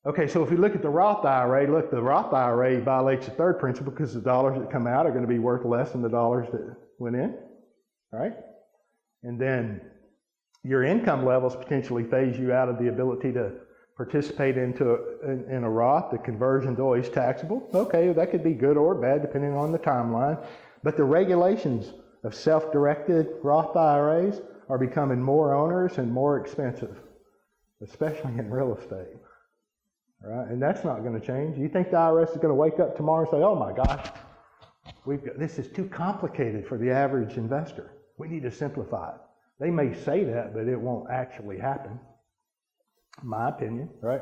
Okay, so if we look at the Roth IRA, look, the Roth IRA violates the third principle because the dollars that come out are going to be worth less than the dollars that went in, right? And then your income levels potentially phase you out of the ability to participate in a Roth. The conversion's always taxable. Okay, that could be good or bad depending on the timeline. But the regulations of self-directed Roth IRAs are becoming more onerous and more expensive, especially in real estate. Right? And that's not going to change. You think the IRS is going to wake up tomorrow and say, oh my gosh, this is too complicated for the average investor. We need to simplify it. They may say that, but it won't actually happen, in my opinion, right?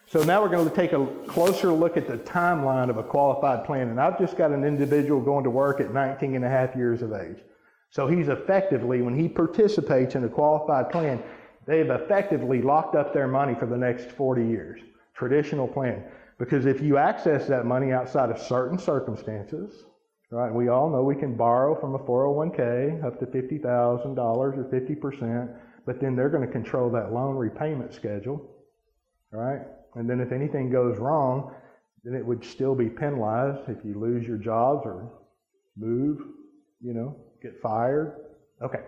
So now we're going to take a closer look at the timeline of a qualified plan. And I've just got an individual going to work at 19 and a half years of age. So he's effectively, when he participates in a qualified plan, they've effectively locked up their money for the next 40 years. Traditional plan. Because if you access that money outside of certain circumstances, right, we all know we can borrow from a 401k up to $50,000 or 50%, but then they're going to control that loan repayment schedule, right? And then if anything goes wrong, then it would still be penalized if you lose your jobs or move, get fired. Okay.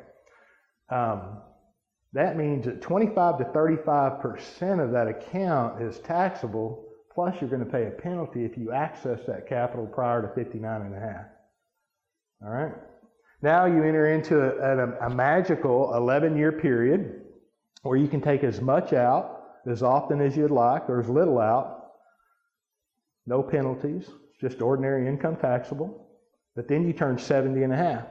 That means that 25 to 35% of that account is taxable, plus you're going to pay a penalty if you access that capital prior to 59 and a half. All right? Now you enter into a magical 11-year period where you can take as much out as often as you'd like, or as little out. No penalties, just ordinary income taxable. But then you turn 70 and a half.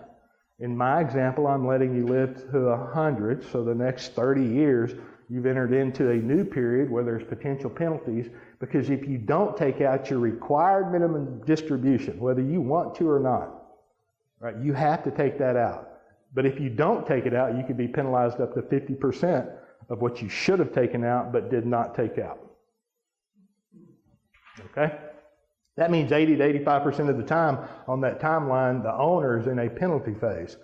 In my example, I'm letting you live to 100, so the next 30 years, you've entered into a new period where there's potential penalties, because if you don't take out your required minimum distribution, whether you want to or not, right, you have to take that out. But if you don't take it out, you could be penalized up to 50% of what you should have taken out but did not take out. Okay? That means 80 to 85% of the time on that timeline, the owner is in a penalty phase.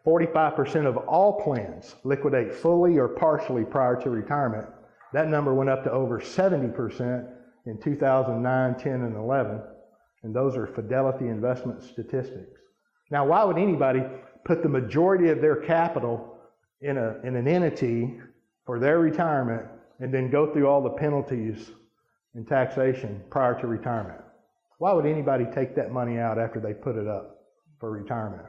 45% of all plans liquidate fully or partially prior to retirement. That number went up to over 70% in 2009, 10, and 11. And those are Fidelity Investment statistics. Now, why would anybody put the majority of their capital in an entity for their retirement and then go through all the penalties and taxation prior to retirement? Why would anybody take that money out after they put it up for retirement?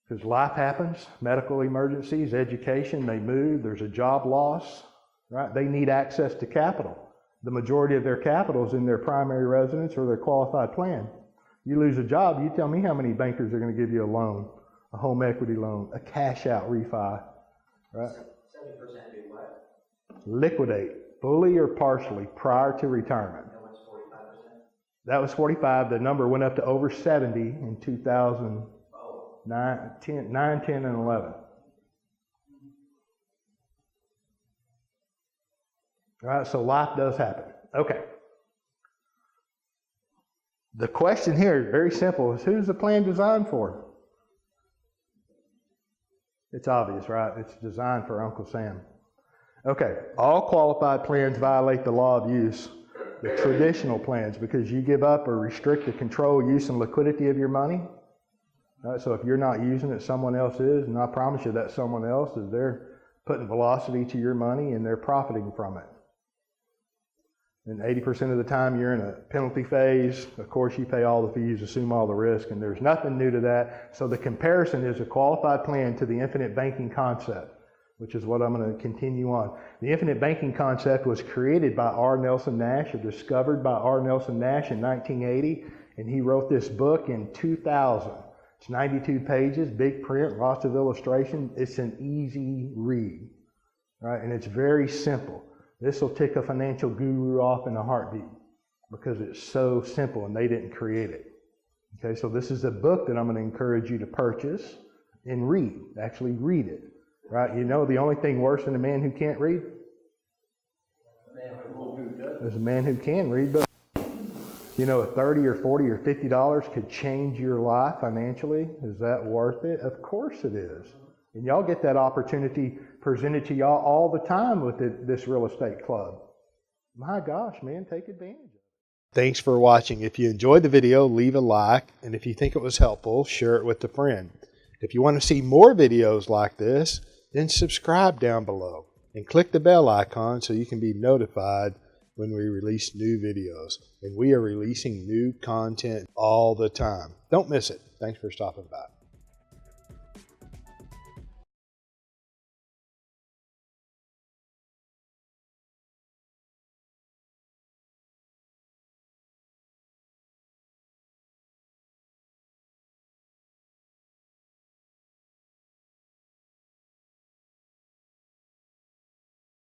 Because life happens, medical emergencies, education, they move, there's a job loss, right? They need access to capital. The majority of their capital is in their primary residence or their qualified plan. You lose a job, you tell me how many bankers are going to give you a loan, a home equity loan, a cash out refi, right? 70% do what? Liquidate, fully or partially, prior to retirement. That was 45. The number went up to over 70 in 2009, 10, 10, and 11. All right, so life does happen. Okay. The question here is very simple. Is who's the plan designed for? It's obvious, right? It's designed for Uncle Sam. Okay, all qualified plans violate the law of use. The traditional plans, because you give up or restrict the control, use, and liquidity of your money. Right, so if you're not using it, someone else is, and I promise you that someone else is. They're putting velocity to your money and they're profiting from it. And 80% of the time you're in a penalty phase. Of course, you pay all the fees, assume all the risk, and there's nothing new to that. So the comparison is a qualified plan to the infinite banking concept, which is what I'm going to continue on. The infinite banking concept was created by Nelson Nash, or discovered by Nelson Nash in 1980, and he wrote this book in 2000. It's 92 pages, big print, lots of illustration. It's an easy read, right? And it's very simple. This will tick a financial guru off in a heartbeat because it's so simple and they didn't create it. Okay, so this is a book that I'm going to encourage you to purchase and read. Actually read it. Right? You know the only thing worse than a man who can't read? There's a man who can read, but you know, $30 or $40 or $50 could change your life financially. Is that worth it? Of course it is. And y'all get that opportunity presented to y'all all the time with this real estate club. My gosh, man, take advantage of it. Thanks for watching. If you enjoyed the video, leave a like, and if you think it was helpful, share it with a friend. If you want to see more videos like this, then subscribe down below and click the bell icon so you can be notified when we release new videos. And we are releasing new content all the time. Don't miss it. Thanks for stopping by.